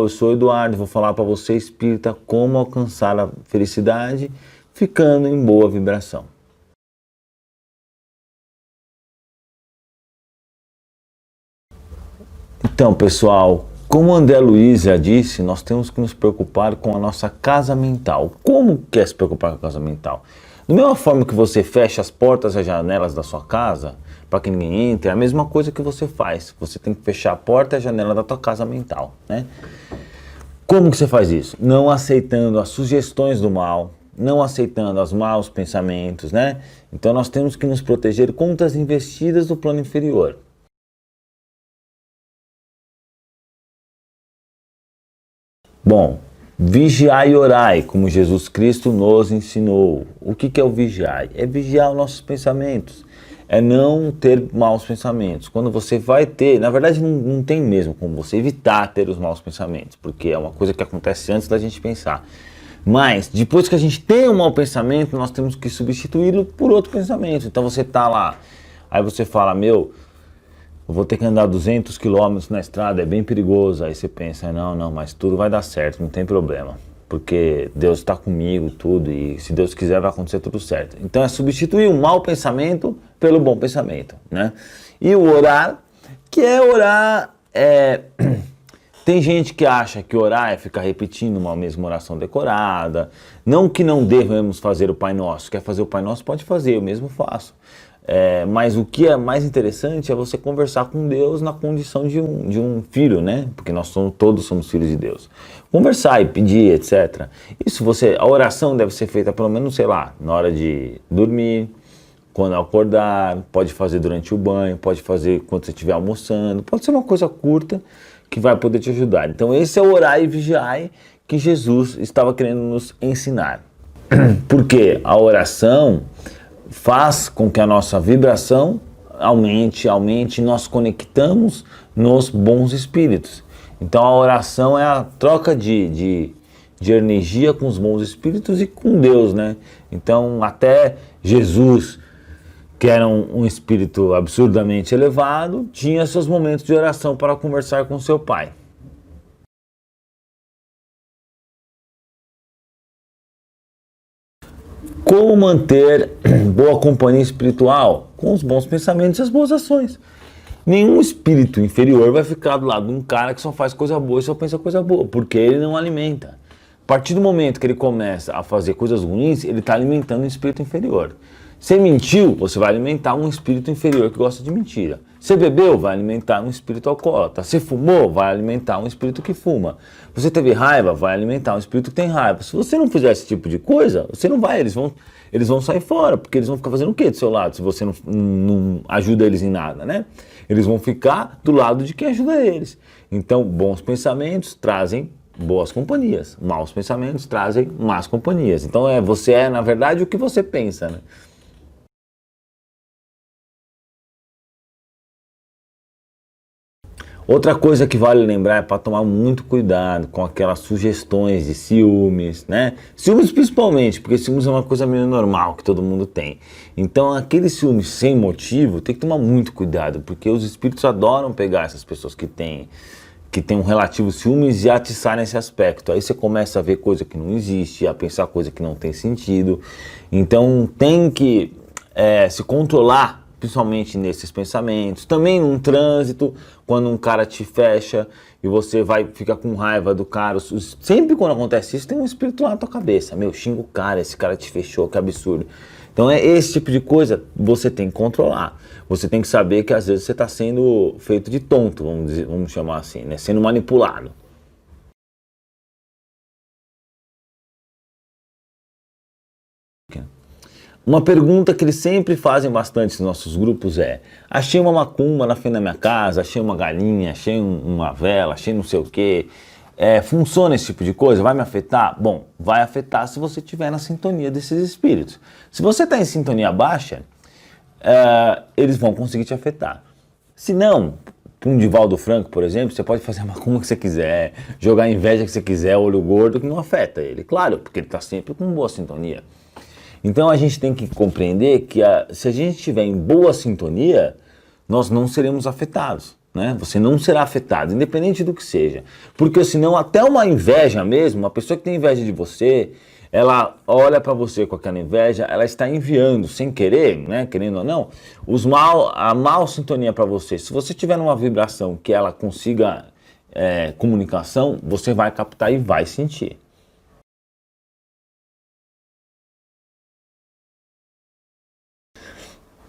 Eu sou o Eduardo, vou falar para você, espírita, como alcançar a felicidade ficando em boa vibração. Então, pessoal, como André Luiz já disse, nós temos que nos preocupar com a nossa casa mental. Como que é se preocupar com a casa mental? Da mesma forma que você fecha as portas e as janelas da sua casa, para que ninguém entre, é a mesma coisa que você faz. Você tem que fechar a porta e a janela da tua casa mental, né? Como que você faz isso? Não aceitando as sugestões do mal, não aceitando os maus pensamentos, né? Então nós temos que nos proteger contra as investidas do plano inferior. Bom, vigiai e orai, como Jesus Cristo nos ensinou. O que é o vigiai? É vigiar os nossos pensamentos, é não ter maus pensamentos. Quando você vai ter, na verdade não tem mesmo como você evitar ter os maus pensamentos, porque é uma coisa que acontece antes da gente pensar. Mas, depois que a gente tem um mau pensamento, nós temos que substituí-lo por outro pensamento. Então você tá lá, aí você fala, eu vou ter que andar 200 quilômetros na estrada, é bem perigoso. Aí você pensa, não, mas tudo vai dar certo, não tem problema. Porque Deus está comigo, tudo, e se Deus quiser vai acontecer tudo certo. Então é substituir o mau pensamento pelo bom pensamento, né? E o orar, que é orar, tem gente que acha que orar é ficar repetindo uma mesma oração decorada. Não que não devemos fazer o Pai Nosso. Quer fazer o Pai Nosso? Pode fazer, eu mesmo faço. Mas o que é mais interessante é você conversar com Deus na condição de um filho, né? Porque todos somos filhos de Deus. Conversar e pedir, etc. A oração deve ser feita pelo menos, sei lá, na hora de dormir, quando acordar, pode fazer durante o banho, pode fazer quando você estiver almoçando, pode ser uma coisa curta que vai poder te ajudar. Então esse é o orar e vigiar que Jesus estava querendo nos ensinar. Porque a oração faz com que a nossa vibração aumente, e nós conectamos nos bons espíritos. Então a oração é a troca de energia com os bons espíritos e com Deus, né? Então até Jesus, que era um espírito absurdamente elevado, tinha seus momentos de oração para conversar com seu pai. Como manter boa companhia espiritual? Com os bons pensamentos e as boas ações. Nenhum espírito inferior vai ficar do lado de um cara que só faz coisa boa e só pensa coisa boa, porque ele não alimenta. A partir do momento que ele começa a fazer coisas ruins, ele está alimentando um espírito inferior. Você mentiu, você vai alimentar um espírito inferior que gosta de mentira. Você bebeu, vai alimentar um espírito alcoólatra. Você fumou, vai alimentar um espírito que fuma. Você teve raiva, vai alimentar um espírito que tem raiva. Se você não fizer esse tipo de coisa, você não vai, eles vão sair fora, porque eles vão ficar fazendo o quê do seu lado, se você não ajuda eles em nada, né? Eles vão ficar do lado de quem ajuda eles. Então, bons pensamentos trazem boas companhias, maus pensamentos trazem más companhias. Então, você é, na verdade, o que você pensa, né? Outra coisa que vale lembrar é para tomar muito cuidado com aquelas sugestões de ciúmes, né? Ciúmes principalmente, porque ciúmes é uma coisa meio normal que todo mundo tem. Então aquele ciúmes sem motivo tem que tomar muito cuidado, porque os espíritos adoram pegar essas pessoas que têm um relativo ciúmes e atiçar nesse aspecto. Aí você começa a ver coisa que não existe, a pensar coisa que não tem sentido. Então tem que se controlar, principalmente nesses pensamentos. Também num trânsito, quando um cara te fecha e você vai ficar com raiva do cara. Sempre quando acontece isso, tem um espírito lá na tua cabeça. Xinga o cara, esse cara te fechou, que absurdo. Então esse tipo de coisa você tem que controlar. Você tem que saber que às vezes você está sendo feito de tonto, vamos chamar assim, né? Sendo manipulado. Uma pergunta que eles sempre fazem bastante nos nossos grupos é: achei uma macumba na frente da minha casa, achei uma galinha, achei uma vela, achei não sei o quê. Funciona esse tipo de coisa? Vai me afetar? Bom, vai afetar se você estiver na sintonia desses espíritos. Se você está em sintonia baixa, eles vão conseguir te afetar. Se não, para um Divaldo Franco, por exemplo, você pode fazer a macumba que você quiser, jogar a inveja que você quiser, olho gordo, que não afeta ele. Claro, porque ele está sempre com boa sintonia. Então a gente tem que compreender que se a gente estiver em boa sintonia, nós não seremos afetados. né? Você não será afetado, independente do que seja. Porque senão até uma inveja mesmo, uma pessoa que tem inveja de você, ela olha para você com aquela inveja, ela está enviando, sem querer, né, querendo ou não, a mal sintonia para você. Se você tiver numa vibração que ela consiga comunicação, você vai captar e vai sentir.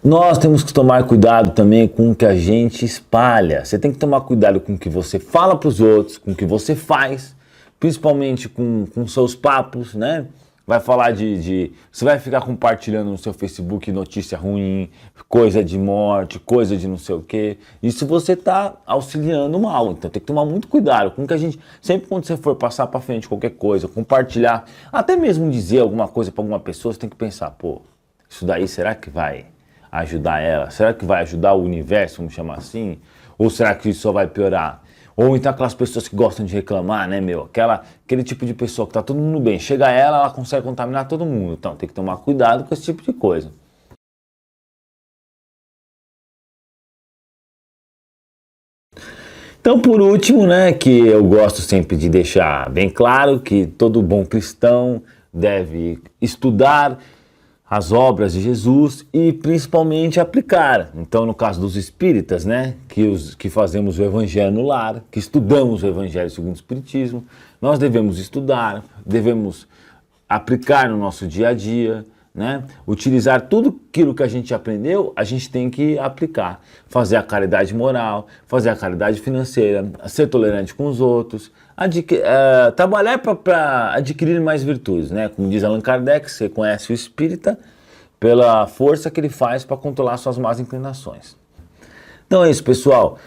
Nós temos que tomar cuidado também com o que a gente espalha. Você tem que tomar cuidado com o que você fala para os outros, com o que você faz, principalmente com seus papos, né? Vai falar você vai ficar compartilhando no seu Facebook notícia ruim, coisa de morte, coisa de não sei o quê. Isso você está auxiliando mal. Então tem que tomar muito cuidado com o que a gente... Sempre quando você for passar para frente qualquer coisa, compartilhar, até mesmo dizer alguma coisa para alguma pessoa, você tem que pensar, pô, isso daí será que vai ajudar ela? Será que vai ajudar o universo, vamos chamar assim? Ou será que isso só vai piorar? Ou então aquelas pessoas que gostam de reclamar, né, meu? Aquele tipo de pessoa que tá todo mundo bem. Chega ela consegue contaminar todo mundo. Então tem que tomar cuidado com esse tipo de coisa. Então, por último, né, que eu gosto sempre de deixar bem claro que todo bom cristão deve estudar as obras de Jesus e principalmente aplicar. Então, no caso dos espíritas, né, que fazemos o evangelho no lar, que estudamos o evangelho segundo o espiritismo, nós devemos estudar, devemos aplicar no nosso dia a dia, né? Utilizar tudo aquilo que a gente aprendeu, a gente tem que aplicar. Fazer a caridade moral, fazer a caridade financeira, ser tolerante com os outros, trabalhar para adquirir mais virtudes, né? Como diz Allan Kardec, você conhece o espírita pela força que ele faz para controlar suas más inclinações. Então é isso, pessoal.